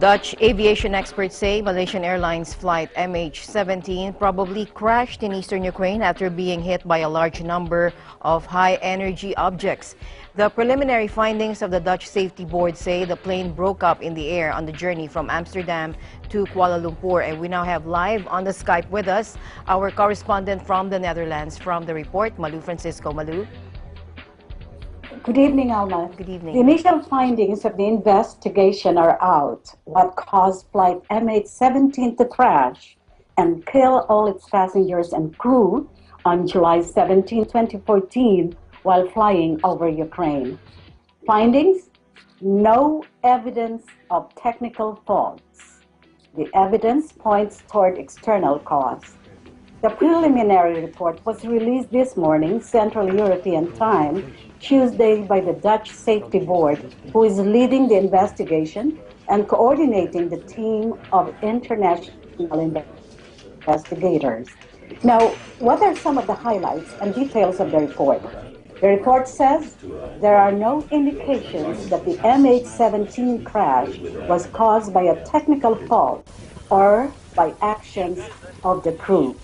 Dutch aviation experts say Malaysian Airlines flight MH17 probably crashed in eastern Ukraine after being hit by a large number of high-energy objects. The preliminary findings of the Dutch Safety Board say the plane broke up in the air on the journey from Amsterdam to Kuala Lumpur. And we now have live on the Skype with us our correspondent from the Netherlands. From the report, Malu Francisco. Malu. Good evening, Alma. Good evening. The initial findings of the investigation are out. What caused flight MH17 to crash and kill all its passengers and crew on July 17, 2014, while flying over Ukraine? Findings? No evidence of technical faults. The evidence points toward external cause. The preliminary report was released this morning, Central European Time, Tuesday, by the Dutch Safety Board, who is leading the investigation and coordinating the team of international investigators. Now, what are some of the highlights and details of the report? The report says there are no indications that the MH17 crash was caused by a technical fault or by actions of the crew.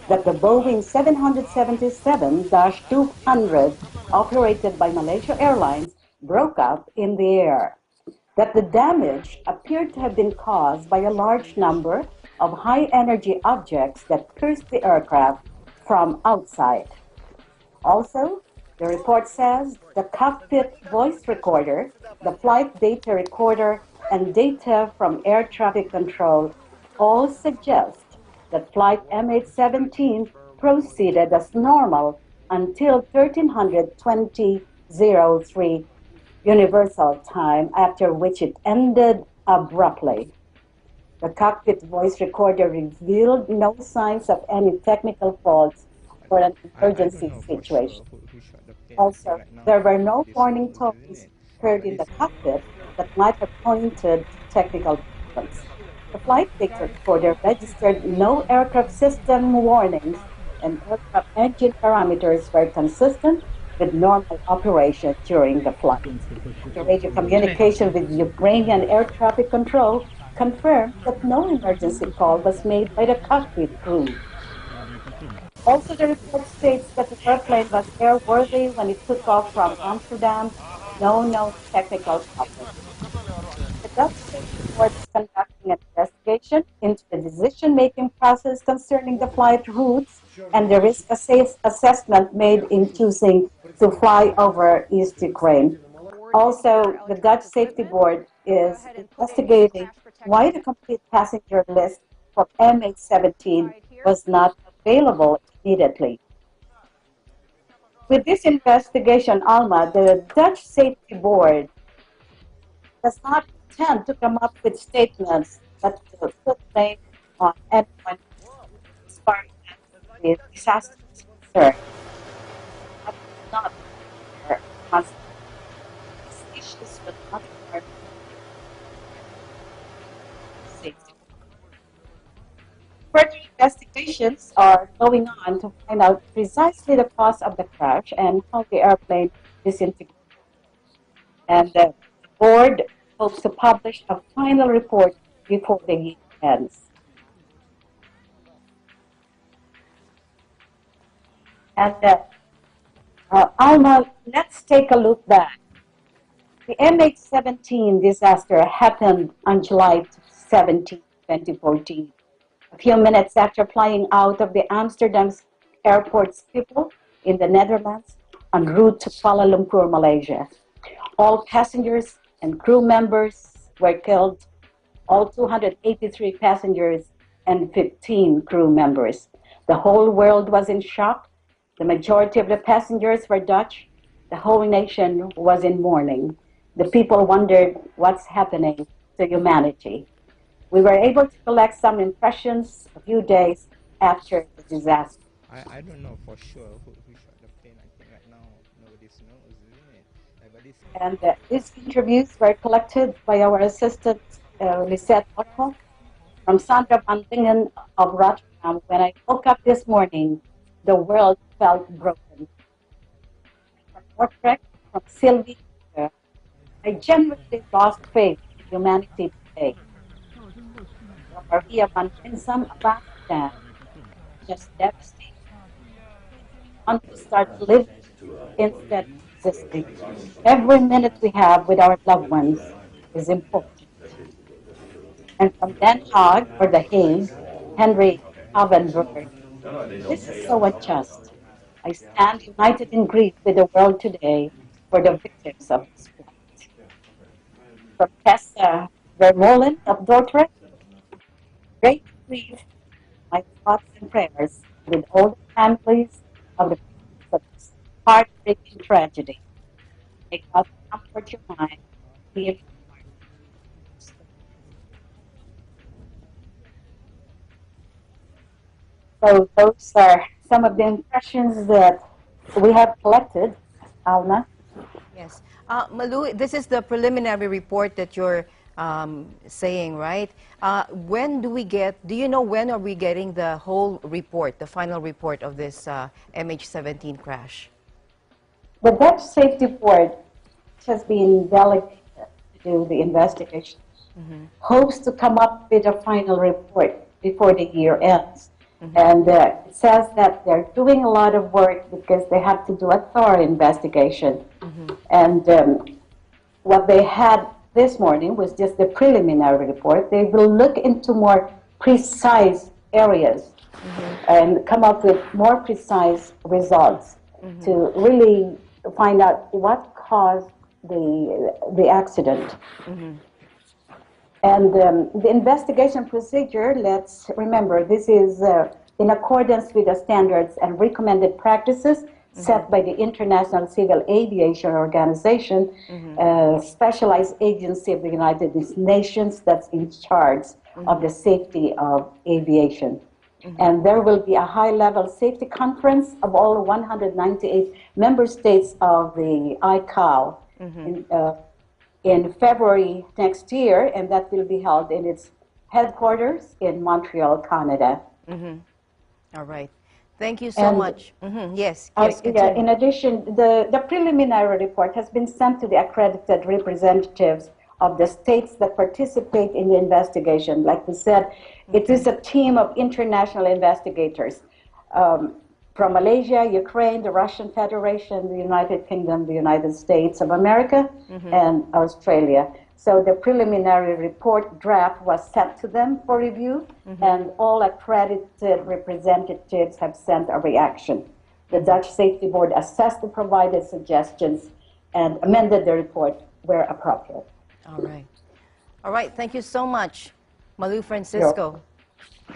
That the Boeing 777-200 operated by Malaysia Airlines broke up in the air. That the damage appeared to have been caused by a large number of high-energy objects that pierced the aircraft from outside. Also, the report says the cockpit voice recorder, the flight data recorder, and data from air traffic control all suggest that flight MH17 proceeded as normal until 13:20:03 Universal Time, after which it ended abruptly. The cockpit voice recorder revealed no signs of any technical faults or an emergency situation. Also, there were no warning tones heard in the cockpit that might have pointed to technical problems. The flight data recorder registered no aircraft system warnings, and aircraft engine parameters were consistent with normal operation during the flight. The radio communication with Ukrainian air traffic control confirmed that no emergency call was made by the cockpit crew. Also, the report states that the airplane was airworthy when it took off from Amsterdam. No technical problems. The Dutch Safety Board is conducting an investigation into the decision-making process concerning the flight routes and the risk assessment made in choosing to fly over East Ukraine. Also, the Dutch Safety Board is investigating why the complete passenger list for MH17 was not available immediately. With this investigation, Alma, the Dutch Safety Board does not tend to come up with statements that will put blame on anyone as far as the disaster is concerned. That is not their concept. These issues will not harm safety. Further investigations are going on to find out precisely the cause of the crash and how the airplane disintegrated. And the board hopes to publish a final report before the year ends. And Alma, let's take a look back. The MH17 disaster happened on July 17, 2014, a few minutes after flying out of the Amsterdam airport Schiphol in the Netherlands en route to Kuala Lumpur, Malaysia. All passengers and crew members were killed, all 283 passengers and 15 crew members. The whole world was in shock. The majority of the passengers were Dutch. The whole nation was in mourning. The people wondered what's happening to humanity. We were able to collect some impressions a few days after the disaster. I don't know for sure who shot the plane. I think right now nobody knows, isn't it? And these interviews were collected by our assistant, Lisette Otto, from Sandra Van Dingen of Rotterdam. When I woke up this morning, the world felt broken. From Utrecht, from Sylvie, I genuinely lost faith in humanity today. Maria Manrenzam abandoned dam, just devastating. Want to start living instead of resisting. Every minute we have with our loved ones is important. And from Den Haag or The Hague, Henry Havenberg, this is so unjust. I stand united in grief with the world today for the victims of this flight. From Tessa Vermeulen of Dordrecht, great grief, my thoughts and prayers with all the families of the victims of this heartbreaking tragedy. May God comfort your mind, heal your heart. So those are some of the impressions that we have collected, Alma. Yes. Malu, this is the preliminary report that you're saying, right? When do we get, do you know when are we getting the whole report, the final report of this MH17 crash? The Dutch Safety Board, which has been delegated to do the investigation, hopes to come up with a final report before the year ends. And it says that they're doing a lot of work because they have to do a thorough investigation. And what they had this morning was just the preliminary report. They will look into more precise areas and come up with more precise results to really find out what caused the accident. And the investigation procedure, let's remember, this is in accordance with the standards and recommended practices set by the International Civil Aviation Organization, specialized agency of the United Nations that's in charge of the safety of aviation. And there will be a high-level safety conference of all 198 member states of the ICAO in February next year, and that will be held in its headquarters in Montreal, Canada. All right. Thank you so much. Yes, yes, yeah, continue. in addition, the preliminary report has been sent to the accredited representatives of the states that participate in the investigation. Like we said, it is a team of international investigators from Malaysia, Ukraine, the Russian Federation, the United Kingdom, the United States of America, and Australia. So the preliminary report draft was sent to them for review, and all accredited representatives have sent a reaction. The Dutch Safety Board assessed the provided suggestions and amended the report where appropriate. All right. All right. Thank you so much, Malu Francisco.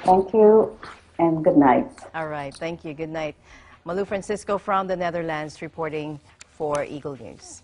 Thank you, and good night. All right. Thank you. Good night. Malu Francisco from the Netherlands reporting for Eagle News.